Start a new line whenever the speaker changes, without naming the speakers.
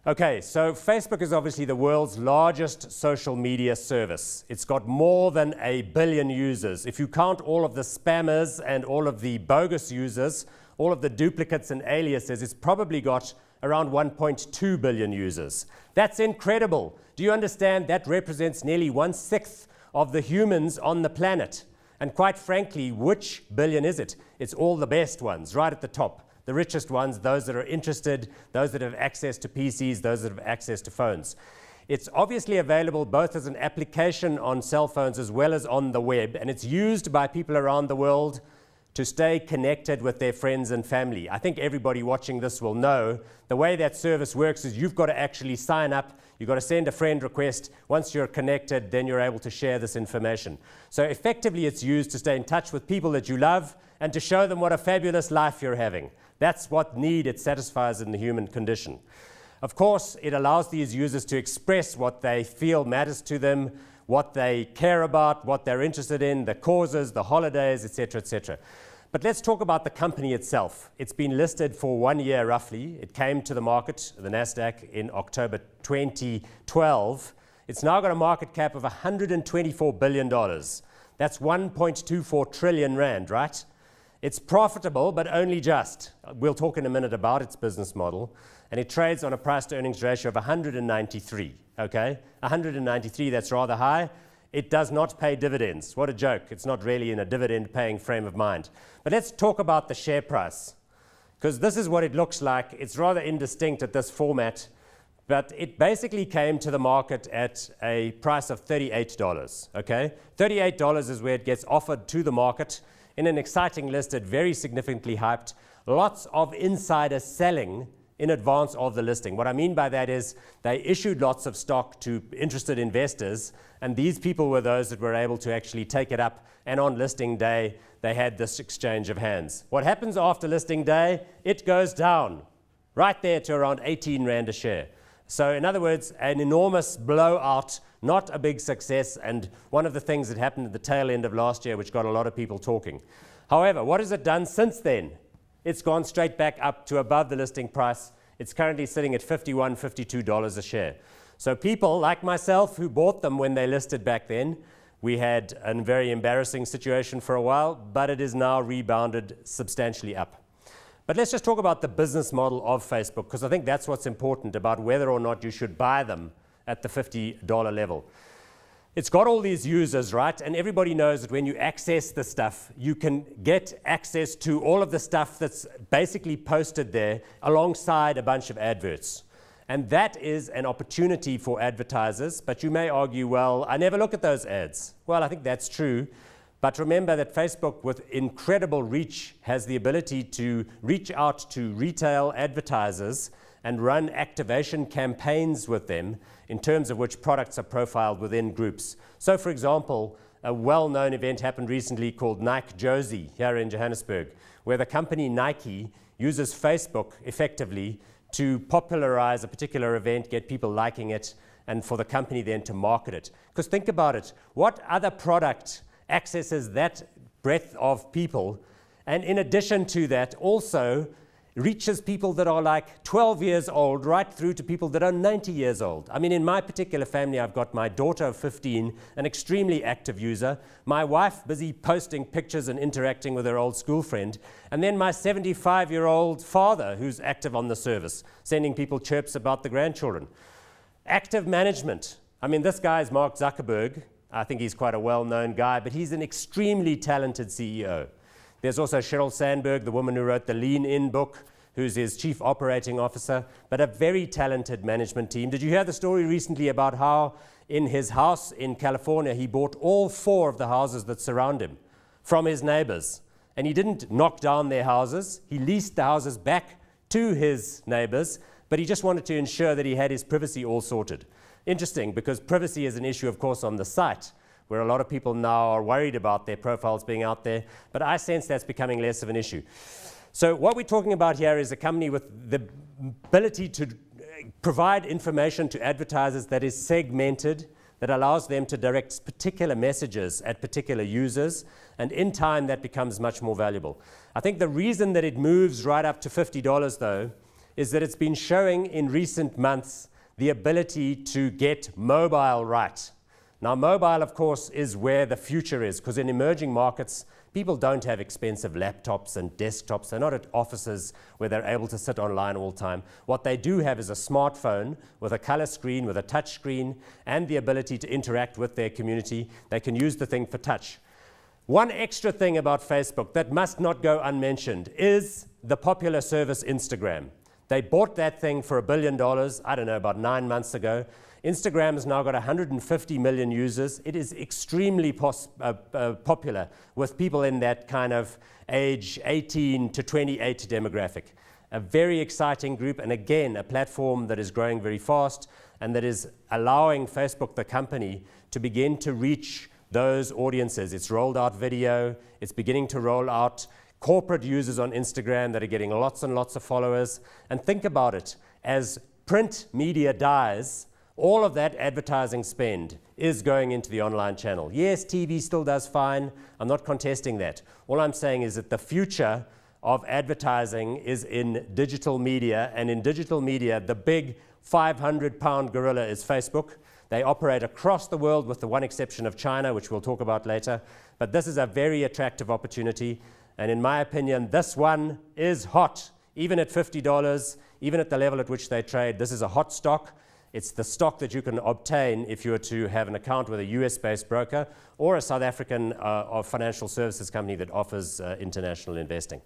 Okay, so Facebook is obviously the world's largest social media service. It's got more than 1 billion users. If you count all of the spammers and all of the bogus users, all of the duplicates and aliases, it's probably got around 1.2 billion users. That's incredible. Do you understand that represents nearly 1/6 of the humans on the planet? And quite frankly, which billion is it? It's all the best ones, right at the top. The richest ones, those that are interested, those that have access to PCs, those that have access to phones. It's obviously available both as an application on cell phones as well as on the web, and it's used by people around the world to stay connected with their friends and family. I think everybody watching this will know the way that service works is you've got to actually sign up, you've got to send a friend request. Once you're connected, then you're able to share this information. So effectively, it's used to stay in touch with people that you love and to show them what a fabulous life you're having. That's what need it satisfies in the human condition. Of course, it allows these users to express what they feel matters to them, what they care about, what they're interested in, the causes, the holidays, etc., etc. But let's talk about the company itself. It's been listed for 1 year roughly. It came to the market, the NASDAQ, in October 2012. It's now got a market cap of $124 billion. That's 1.24 trillion rand, right? It's profitable, but only just. We'll talk in a minute about its business model. And it trades on a price-to-earnings ratio of 193, okay? 193, that's rather high. It does not pay dividends. What a joke. It's not really in a dividend-paying frame of mind. But let's talk about the share price, because this is what it looks like. It's rather indistinct at this format, but it basically came to the market at a price of $38, okay? $38 is where it gets offered to the market in an exciting listed, very significantly hyped, lots of insider selling in advance of the listing. What I mean by that is they issued lots of stock to interested investors, and these people were those that were able to actually take it up, and on listing day, they had this exchange of hands. What happens after listing day? It goes down, right there to around 18 Rand a share. So in other words, an enormous blowout, not a big success, and one of the things that happened at the tail end of last year which got a lot of people talking. However, what has it done since then? It's gone straight back up to above the listing price. It's currently sitting at $51, $52 a share. So people like myself who bought them when they listed back then, we had a very embarrassing situation for a while, but it is now rebounded substantially up. But let's just talk about the business model of Facebook, because I think that's what's important about whether or not you should buy them at the $50 level. It's got all these users, right? And everybody knows that when you access the stuff, you can get access to all of the stuff that's basically posted there alongside a bunch of adverts. And that is an opportunity for advertisers, but you may argue, well, I never look at those ads. Well, I think that's true. But remember that Facebook, with incredible reach, has the ability to reach out to retail advertisers and run activation campaigns with them in terms of which products are profiled within groups. So, for example, a well-known event happened recently called Nike Josie here in Johannesburg, where the company Nike uses Facebook effectively to popularize a particular event, get people liking it, and for the company then to market it. Because think about it, what other product accesses that breadth of people, and in addition to that also reaches people that are like 12 years old right through to people that are 90 years old. I mean, in my particular family, I've got my daughter of 15, an extremely active user, my wife busy posting pictures and interacting with her old school friend, and then my 75-year-old father who's active on the service, sending people chirps about the grandchildren. Active management. I mean, this guy is Mark Zuckerberg. I think he's quite a well-known guy, but he's an extremely talented CEO. There's also Sheryl Sandberg, the woman who wrote the Lean In book, who's his chief operating officer, but a very talented management team. Did you hear the story recently about how in his house in California, he bought all 4 of the houses that surround him from his neighbors? And he didn't knock down their houses. He leased the houses back to his neighbors, but he just wanted to ensure that he had his privacy all sorted. Interesting, because privacy is an issue, of course, on the site, where a lot of people now are worried about their profiles being out there, but I sense that's becoming less of an issue. So what we're talking about here is a company with the ability to provide information to advertisers that is segmented, that allows them to direct particular messages at particular users, and in time that becomes much more valuable. I think the reason that it moves right up to $50 though is that it's been showing in recent months the ability to get mobile right. Now, mobile, of course, is where the future is, because in emerging markets, people don't have expensive laptops and desktops. They're not at offices where they're able to sit online all the time. What they do have is a smartphone with a color screen, with a touch screen, and the ability to interact with their community. They can use the thing for touch. One extra thing about Facebook that must not go unmentioned is the popular service Instagram. They bought that thing for $1 billion, I don't know, about 9 months ago. Instagram has now got 150 million users. It is extremely popular with people in that kind of age 18 to 28 demographic. A very exciting group, and again, a platform that is growing very fast and that is allowing Facebook, the company, to begin to reach those audiences. It's rolled out video. It's beginning to roll out corporate users on Instagram that are getting lots and lots of followers. And think about it, as print media dies, all of that advertising spend is going into the online channel. Yes, TV still does fine. I'm not contesting that. All I'm saying is that the future of advertising is in digital media, and in digital media, the big 500-pound gorilla is Facebook. They operate across the world with the one exception of China, which we'll talk about later. But this is a very attractive opportunity. And in my opinion, this one is hot. Even at $50, even at the level at which they trade, this is a hot stock. It's the stock that you can obtain if you were to have an account with a US-based broker or a South African or financial services company that offers international investing.